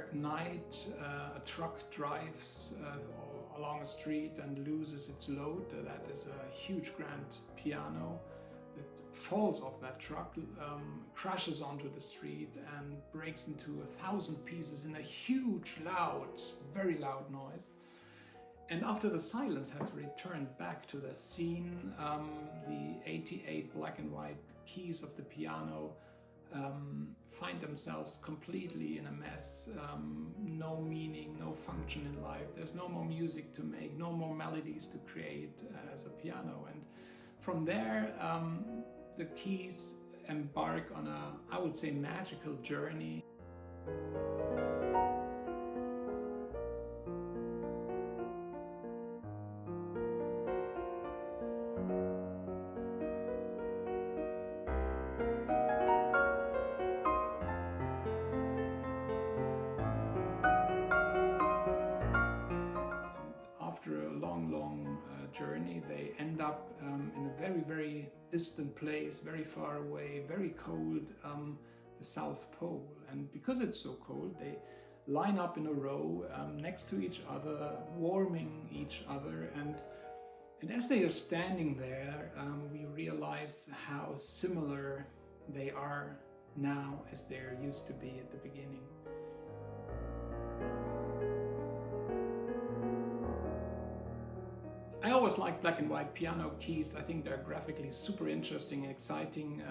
dark night, a truck drives along a street and loses its load. That is a huge grand piano that falls off that truck, crashes onto the street and breaks into 1,000 pieces in a huge, loud, very loud noise. And after the silence has returned back to the scene, the 88 black and white keys of the piano find themselves completely in a mess, no meaning, no function in life. There's no more music to make, no more melodies to create as a piano. And from there, the keys embark on a, I would say, magical journey. After a long journey, they end up in a very distant place, very far away, very cold, the South Pole. And because it's so cold, they line up in a row next to each other, warming each other. And as they are standing there, we realize how similar they are now as they used to be at the beginning. I always like black and white piano keys. I think they're graphically super interesting and exciting.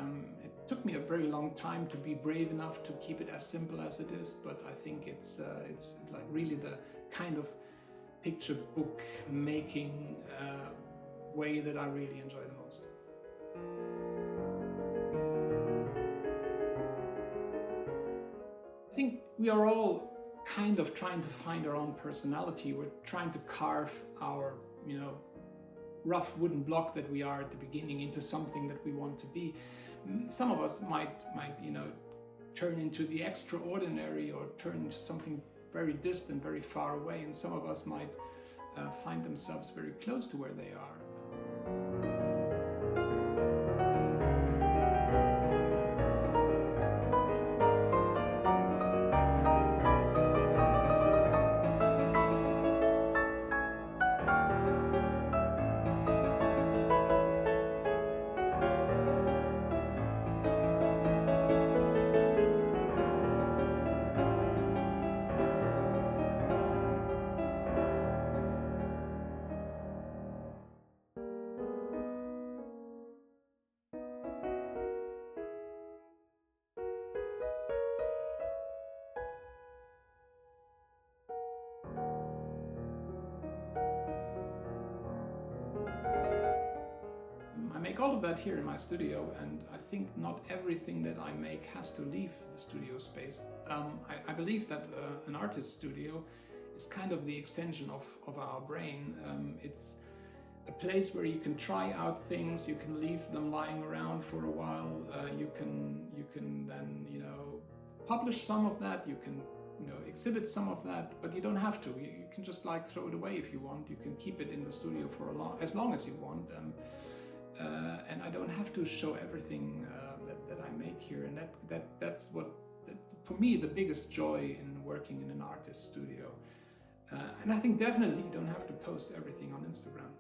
It took me a very long time to be brave enough to keep it as simple as it is, but I think it's like really the kind of picture book making way that I really enjoy the most. I think we are all kind of trying to find our own personality. We're trying to carve our, rough wooden block that we are at the beginning into something that we want to be. Some of us might turn into the extraordinary or turn into something very distant, very far away, and some of us might find themselves very close to where they are. I make all of that here in my studio, and I think not everything that I make has to leave the studio space. I believe that an artist's studio is kind of the extension of our brain. It's a place where you can try out things, you can leave them lying around for a while, you can then publish some of that, you can exhibit some of that, but you don't have to. You can just throw it away if you want. You can keep it in the studio for as long as you want. And I don't have to show everything that I make here, and that's what, for me, the biggest joy in working in an artist's studio. And I think definitely you don't have to post everything on Instagram.